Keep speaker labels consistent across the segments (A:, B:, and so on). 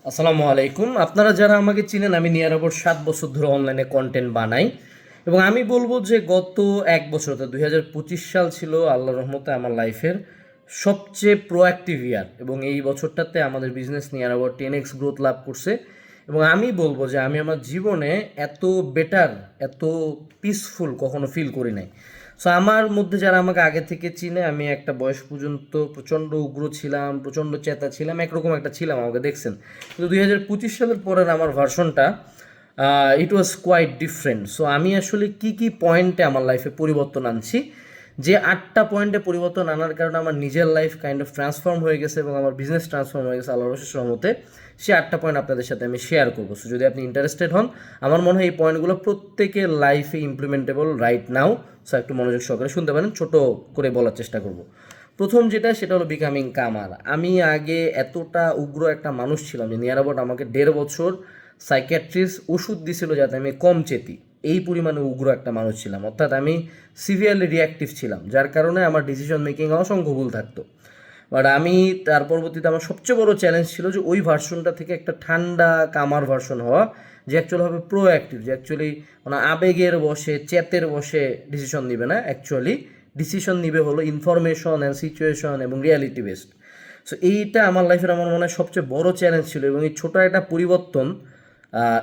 A: আসসালামু আলাইকুম। আপনারা যারা আমাকে চিনেন, আমি নিয়ার অ্যাবাউট 7 বছর ধরে অনলাইনে কন্টেন্ট বানাই। এবং আমি বলবো যে গত 1 বছর অর্থাৎ 2025 সাল ছিল আল্লাহর রহমতে আমার লাইফের সবচেয়ে প্রোঅ্যাক্টিভ ইয়ার, এবং এই বছরটাতে আমাদের business near about 10x growth লাভ করছে। এবং আমি বলবো যে আমি আমার জীবনে এত বেটার, এত পিসফুল কখনো ফিল করি নাই। সো আমার মধ্যে যারা আমাকে আগে থেকে চিনে, আমি একটা বয়স পর্যন্ত প্রচণ্ড উগ্র ছিলাম, প্রচণ্ড চেতা ছিলাম, একরকম একটা ছিলাম, আমাকে দেখছেন। কিন্তু 2025 সালের পরের আমার ভার্সনটা ইট ওয়াজ কোয়াইট ডিফারেন্ট। সো আমি আসলে কি কি পয়েন্টে আমার লাইফে পরিবর্তন আনছি, যে 8টা পয়েন্টে পরিবর্তন আনার কারণে আমার নিজের লাইফ কাইন্ড অফ ট্রান্সফর্ম হয়ে গেছে এবং আমার বিজনেস ট্রান্সফর্ম হয়ে গেছে আল্লাহর অশেষ রহমতে, সে 8টা পয়েন্ট আপনাদের সাথে আমি শেয়ার করবো। সো যদি আপনি ইন্টারেস্টেড হন, আমার মনে হয় এই পয়েন্টগুলো প্রত্যেকের লাইফে ইমপ্লিমেন্টেবল রাইট নাও। সো একটু মনোযোগ সহকারে শুনতে পারেন, ছোট করে বলার চেষ্টা করব। প্রথম যেটা, সেটা হলো বিকামিং কামার। আমি আগে এতটা উগ্র একটা মানুষ ছিলাম যে নিয়ার অ্যাবাউট আমাকে 1.5 বছর সাইকিয়াট্রিস্ট ওষুধ দিছিল যাতে আমি কম চেতি। এই পরিমাণে উগ্র একটা মানুষ ছিলাম, অর্থাৎ আমি সিভিয়ারলি রিয়াক্টিভ ছিলাম, যার কারণে আমার ডিসিশন মেকিং অসংখ্য ভুল থাকতো। বাট আমি তার পরবর্তীতে আমার সবচেয়ে বড় চ্যালেঞ্জ ছিল যে ওই ভার্সনটা থেকে একটা ঠান্ডা কামার ভার্সন হওয়া, যে অ্যাকচুয়ালি হবে প্রোঅ্যাক্টিভ, যে অ্যাকচুয়ালি মানে আবেগের বসে চেতের বসে ডিসিশন নিবে না, অ্যাকচুয়ালি ডিসিশন নিবে হলো ইনফরমেশন অ্যান্ড সিচুয়েশন এবং রিয়ালিটি বেসড। সো এইটা আমার লাইফের আমার মনে হয় সবচেয়ে বড় চ্যালেঞ্জ ছিল, এবং এই ছোটো একটা পরিবর্তন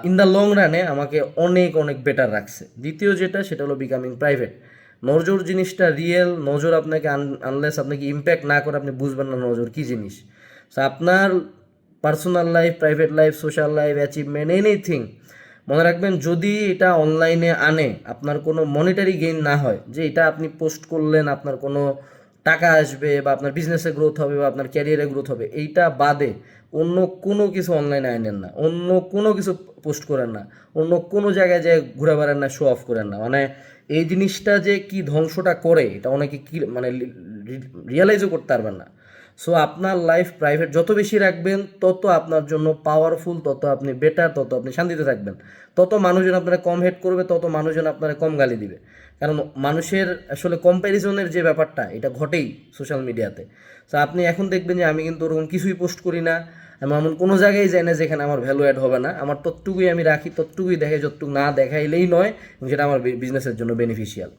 A: ইন দ্য লং রানে আমাকে অনেক অনেক বেটার রাখছে। দ্বিতীয় যেটা, সেটা হলো বিকামিং প্রাইভেট। নজর জিনিসটা রিয়েল, নজর আপনাকে আনলেস আপনাকে ইম্প্যাক্ট না করে আপনি বুঝবেন না নজর কী জিনিস। সো আপনার personal life, private life, social life, achievement, anything মনে রাখবেন, যদি এটা অনলাইনে আনে আপনার কোনো মনিটারি গেইন না হয়, যে এটা আপনি পোস্ট করলেন আপনার কোনো টাকা আসবে বা আপনার বিজনেসে গ্রোথ হবে বা আপনার ক্যারিয়ারে গ্রোথ হবে, এইটা বাদে অন্য কোনো কিছু অনলাইনে আনেন না, অন্য কোনো কিছু পোস্ট করেন না, অন্য কোনো জায়গায় যে ঘুরে বেড়ান না, শো অফ করেন না। মানে এই জিনিসটা যে কি ধ্বংসটা করে, এটা অনেকে কি মানে রিয়েলাইজও করতে পারবেন না। সো আপনার লাইফ প্রাইভেট যত বেশি রাখবেন, তত আপনার জন্য পাওয়ারফুল, তত আপনি বেটার, তত আপনি শান্তিতে থাকবেন। তত মানুষজন আপনারা কম হেট করবে, তত মানুষজন আপনারা কম গালি দিবে। কারণ মানুষের আসলে কম্প্যারিজনের যে ব্যাপারটা, এটা ঘটেই সোশ্যাল মিডিয়াতে। সো আপনি এখন দেখবেন যে আমি কিন্তু ওরকম কিছুই পোস্ট করি না, আমি এমন কোনো জায়গায় যাই না যেখানে আমার ভ্যালু অ্যাড হবে না। আমার ততটুকুই আমি রাখি, ততটুকুই দেখে, যতটুকু না দেখাইলেই নয়, এবং সেটা আমার বিজনেসের জন্য বেনিফিশিয়াল।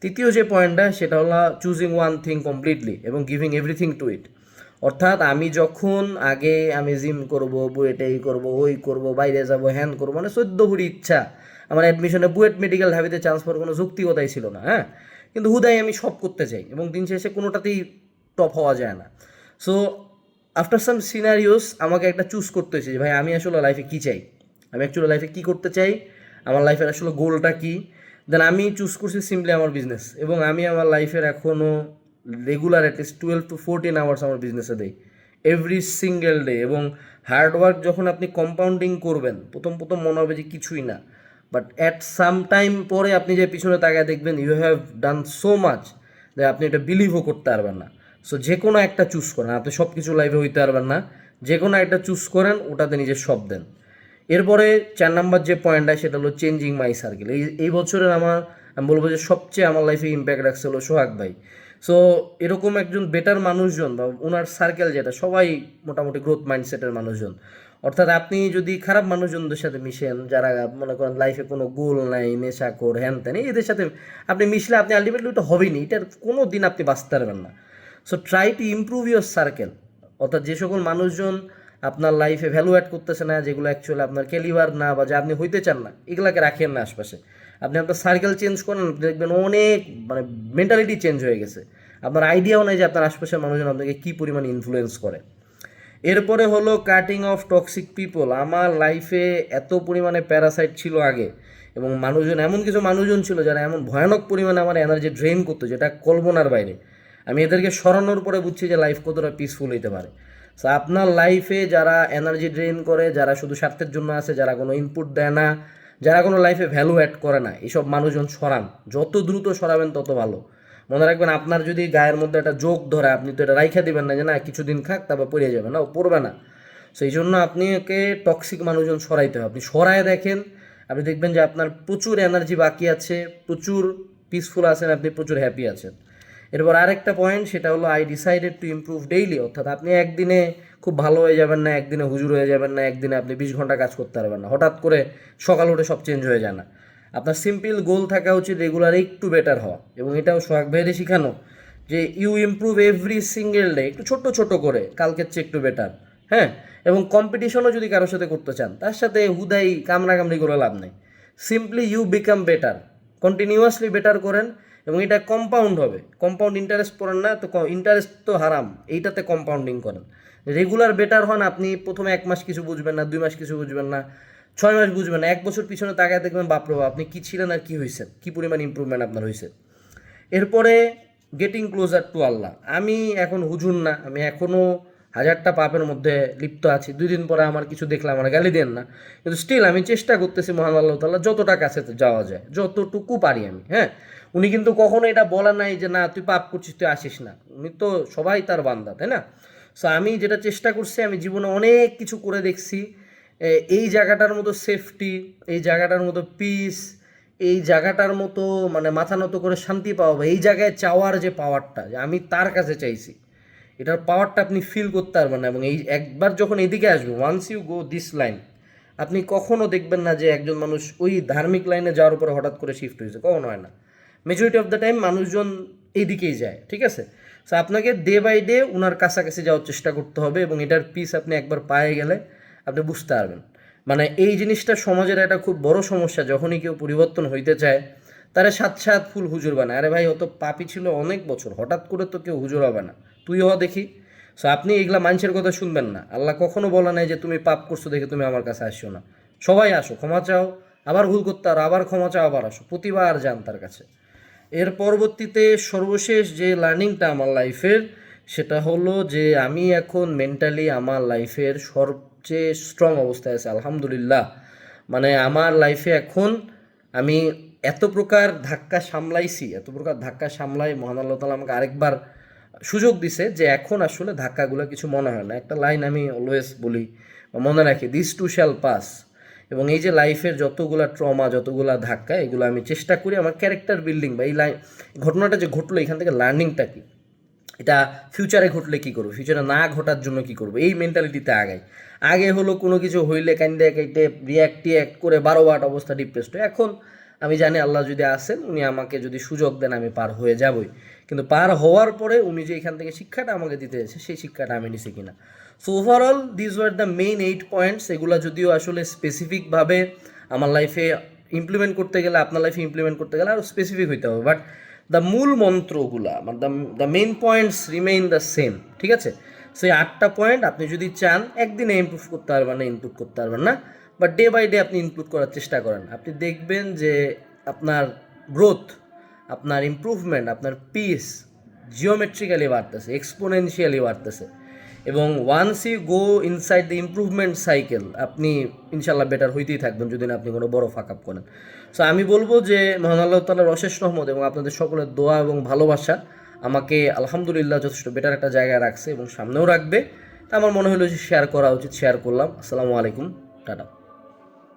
A: তৃতীয় যে পয়েন্টটা, সেটা হলো চুজিং ওয়ান থিং কমপ্লিটলি এবং গিভিং এভরিথিং টু ইট। অর্থাৎ আমি যখন আগে আমি জিম করব, বুয়েটে এই করবো, ওই করবো, বাইরে যাব, হ্যান করবো, মানে 14 ভরি ইচ্ছা, আমার অ্যাডমিশনে বুয়েট মেডিকেল ঢাবিতে চান্স পাওয়ার কোনো যৌক্তিকতাই ছিল না, হ্যাঁ। কিন্তু হুদাই আমি সব করতে চাই এবং দিন শেষে কোনোটাতেই টপ হওয়া যায় না। সো আফটার সাম সিনারিওস আমাকে একটা চুজ করতে হয়েছে যে ভাই আমি আসলে লাইফে কী চাই, আমি অ্যাকচুয়ালি লাইফে কী করতে চাই, আমার লাইফের আসলে গোলটা কী। দেন আমি চুজ করছি সিম্পলি আমার বিজনেস, এবং আমি আমার লাইফের এখনও রেগুলার অ্যাটলিস্ট 12 to 14 আওয়ার্স আমার বিজনেসে দেই এভরি সিঙ্গেল ডে। এবং হার্ডওয়ার্ক যখন আপনি কম্পাউন্ডিং করবেন, প্রথম প্রথম মনে হবে যে কিছুই না, বাট অ্যাট সাম টাইম পরে আপনি যে পিছনে তাকায় দেখবেন you have done so much যে আপনি এটা বিলিভও করতে পারবেন না। সো যে কোনো একটা চুজ করেন, আপনি সব কিছু লাইফে হইতে পারবেন না, যে কোনো একটা চুজ করেন, ওটাতে নিজের সব দেন। এরপরে 4 নাম্বার যে পয়েন্টটা, সেটা হলো চেঞ্জিং মাই সার্কেল। এই বছরের আমি বলবো যে সবচেয়ে আমার লাইফে ইম্প্যাক্ট রাখছে হলো সোহাগ ভাই। সো এরকম একজন বেটার মানুষজন বা ওনার সার্কেল, যেটা সবাই মোটামুটি গ্রোথ মাইন্ডসেটের মানুষজন। অর্থাৎ আপনি যদি খারাপ মানুষজনদের সাথে মিশেন, যারা মনে করেন লাইফে কোনো গোল নাই, নেশাখোর, হ্যান ত্যান, এদের সাথে আপনি মিশলে আপনি আলটিমেটলি ওটা হবেই না, এটার কোনো দিন আপনি বাঁচতে পারবেন না। So try to improve your circle. অর্থাৎ যে সকল মানুষজন আপনার লাইফে ভ্যালু অ্যাড করতেছে না, যেগুলো অ্যাকচুয়ালি আপনার ক্যালিবার না বা যা আপনি হইতে চান না, এগুলাকে রাখেন না আশপাশে। আপনি আপনার সার্কেল চেঞ্জ করেন, দেখবেন অনেক মানে মেন্টালিটি চেঞ্জ হয়ে গেছে, আপনার আইডিয়াও নেই যে আপনার আশপাশের মানুষজন আপনাকে কী পরিমাণ ইনফ্লুয়েন্স করে। এরপরে হলো কাটিং অফ টক্সিক পিপল। আমার লাইফে এত পরিমাণে প্যারাসাইট ছিল আগে, এবং মানুষজন, এমন কিছু মানুষজন ছিল যারা এমন ভয়ানক পরিমাণে আমার এনার্জি ড্রেন করতো, যেটা কল্পনার বাইরে। আমি এদেরকে সরানোর পরে বুঝছি যে লাইফ কতটা পিসফুল হইতে পারে। সো আপনার লাইফে যারা এনার্জি ড্রেন করে, যারা শুধু স্বার্থের জন্য আছে, যারা কোনো ইনপুট দেয় না, যারা কোনো লাইফে ভ্যালু অ্যাড করে না, এইসব মানুষজন সরান, যত দ্রুত সরাবেন তত ভালো। মনে রাখবেন, আপনার যদি গায়ের মধ্যে একটা জোক ধরে, আপনি তো এটা রাইখা দিবেন না যে না কিছুদিন খাক তারপর পড়ে যাবে, না, ও পড়বে না। সেই জন্য আপনি ওকে টক্সিক মানুষজন সরাইতে হবে। আপনি সরায় দেখেন, আপনি দেখবেন যে আপনার প্রচুর এনার্জি বাকি আছে, প্রচুর পিসফুল আছেন, আপনি প্রচুর হ্যাপি আছেন। এরপর আরেকটা পয়েন্ট, সেটা হলো I decided to improve daily. অর্থাৎ আপনি একদিনে খুব ভালো হয়ে যাবেন না, একদিনে হুজুর হয়ে যাবেন না, একদিনে আপনি 20 ঘন্টা কাজ করতে পারবেন না, হঠাৎ করে সকাল উঠে সব চেঞ্জ হয়ে যায় না। আপনার সিম্পল গোল থাকা উচিত রেগুলার একটু বেটার হওয়া, এবং এটাও সোহাগ ভাইয়েরই শিখানো যে you improve every single day, একটু ছোট্ট ছোট করে কালকের চেয়ে একটু বেটার। হ্যাঁ, এবং কম্পিটিশনও যদি কারোর সাথে করতে চান, তার সাথে হুদাই কামড়াকামড়ি করে লাভ নেই। Simply you become better, continuously better করেন, এবং এটা কম্পাউন্ড হবে। কম্পাউন্ড ইন্টারেস্ট পড়েন না তো, ইন্টারেস্ট তো হারাম, এইটাতে কম্পাউন্ডিং করেন। রেগুলার বেটার হন। আপনি প্রথমে 1 মাস কিছু বুঝবেন না, 2 মাস কিছু বুঝবেন না, 6 মাস বুঝবেন না, 1 বছর পিছনে তাকায় দেখবেন বাপরে বাপ আপনি কী ছিলেন আর কী হয়েছে, কী পরিমাণ ইম্প্রুভমেন্ট আপনার হয়েছে। এরপরে গেটিং ক্লোজার টু আল্লাহ। আমি এখন হুজুর না, আমি এখনও হাজারটা পাপের মধ্যে লিপ্ত আছি। 2 দিন পরে আমার কিছু দেখলে আমার গালি দেন না, কিন্তু স্টিল আমি চেষ্টা করতেছি মহান আল্লাহ তাআলা যতটা কাছে যাওয়া যায়, যতটুকু পারি আমি। হ্যাঁ, উনি কিন্তু কখনো এটা বলা নাই যে না তুই পাপ করছিস তুই আসিস না, উনি তো সবাই তার বান্দা, তাই না? সো আমি যেটা চেষ্টা করছি, আমি জীবনে অনেক কিছু করে দেখছি। এই জায়গাটার মতো সেফটি, এই জায়গাটার মতো পিস, এই জায়গাটার মতো মানে মাথা নত করে শান্তি পাওয়া, বা এই জায়গায় চাওয়ার যে পাওয়ারটা, যে আমি তার কাছে চাইছি, এটার পাওয়ারটা আপনি ফিল করতে পারবেন না। এবং এই একবার যখন এদিকে আসবে, once you go this line, আপনি কখনও দেখবেন না যে একজন মানুষ ওই ধার্মিক লাইনে যাওয়ার উপরে হঠাৎ করে শিফট হয়েছে, কখনো হয় না। মেজরিটি অফ দ্য টাইম মানুষজন এইদিকেই যায়, ঠিক আছে? সো আপনাকে ডে বাই ডে ওনার কাছাকাছি যাওয়ার চেষ্টা করতে হবে, এবং এটার পিস আপনি একবার পায়ে গেলে আপনি বুঝতে পারবেন। মানে এই জিনিসটা সমাজের একটা খুব বড় সমস্যা, যখনই কেউ পরিবর্তন হইতে চায় তারা সাত সাত ফুল হুজুর বানায়। আরে ভাই, ও তো পাপি ছিল অনেক বছর, হঠাৎ করে তো কেউ হুজুর হবে না, তুই হ দেখি। সো আপনি এগুলা মানুষের কথা শুনবেন না। আল্লাহ কখনো বলা নাই যে তুমি পাপ করছো দেখে তুমি আমার কাছে আসছো না। সবাই আসো, ক্ষমা চাও, আবার ভুল করতে আর আবার ক্ষমা চাও, আবার আসো, প্রতিবার যান তার কাছে। এর পরবর্তীতে সর্বশেষ যে লার্নিংটা আমার লাইফের, সেটা হলো যে আমি এখন মেন্টালি আমার লাইফের সবচেয়ে স্ট্রং অবস্থায় আছে, আলহামদুলিল্লাহ। মানে আমার লাইফে এখন আমি এত প্রকার ধাক্কা সামলাইছি, এত প্রকার ধাক্কা সামলাই, মহান আল্লাহ তাআলা আমাকে আরেকবার সুযোগ দিছে যে এখন আসলে ধাক্কাগুলো কিছু মনে হয় না। একটা লাইন আমি অলওয়েজ বলি বা মনে রাখি, দিস টু শ্যাল পাস। এবং এই যে লাইফের যতগুলা ট্রমা, যতগুলা ধাক্কা, এগুলো আমি চেষ্টা করি আমার ক্যারেক্টার বিল্ডিং, বা এই ঘটনাটা যে ঘটলো এখান থেকে লার্নিংটা কি, এটা ফিউচারে ঘটলে কী করবো, ফিউচারে না ঘটার জন্য কী করবো, এই মেন্টালিটিতে আগাই। আগে হলো কোনো কিছু হইলে কান্দে কাইটে রিয়াক্ট করে 12 বার অবস্থা ডিপ্রেসড। এখন আমি জানি আল্লাহ যদি আসেন, উনি আমাকে যদি সুযোগ দেন আমি পার হয়ে যাবই, কিন্তু পার হওয়ার পরে উনি যে এখান থেকে শিক্ষাটা আমাকে দিতে এসেছে সেই শিক্ষাটা আমি নিছি কিনা। So overall this were the main 8 points. এগুলো যদিও আসলে স্পেসিফিকভাবে আমার লাইফে ইমপ্লিমেন্ট করতে গেলে, আপনার লাইফে ইমপ্লিমেন্ট করতে গেলে আরও স্পেসিফিক হইতে হবে, বাট দ্য মূল মন্ত্রগুলা মানে the main points remain the same, ঠিক আছে? সেই 8টা পয়েন্ট আপনি যদি চান একদিনে ইমপ্রুভ করতে পারবেন না, ইনক্লুড করতে পারবেন না, বাট ডে বাই ডে আপনি ইনক্লুড করার চেষ্টা করেন, আপনি দেখবেন যে আপনার গ্রোথ, আপনার ইমপ্রুভমেন্ট, আপনার পিস জিওমেট্রিক্যালি বাড়তেছে, এক্সপোনেনশিয়ালি বাড়তেছে। এবং once you go inside the improvement cycle, আপনি ইনশাল্লাহ বেটার হইতেই থাকবেন যদি না আপনি কোনো বড় ফাক আপ করেন। সো আমি বলবো যে মহান আল্লাহ তাআলার অশেষ রহমত এবং আপনাদের সকলের দোয়া এবং ভালোবাসা আমাকে আলহামদুলিল্লাহ যথেষ্ট বেটার একটা জায়গায় রাখছে এবং সামনেও রাখবে। তা আমার মনে হলো যে শেয়ার করা উচিত, শেয়ার করলাম। আসসালামু আলাইকুম, টাটা।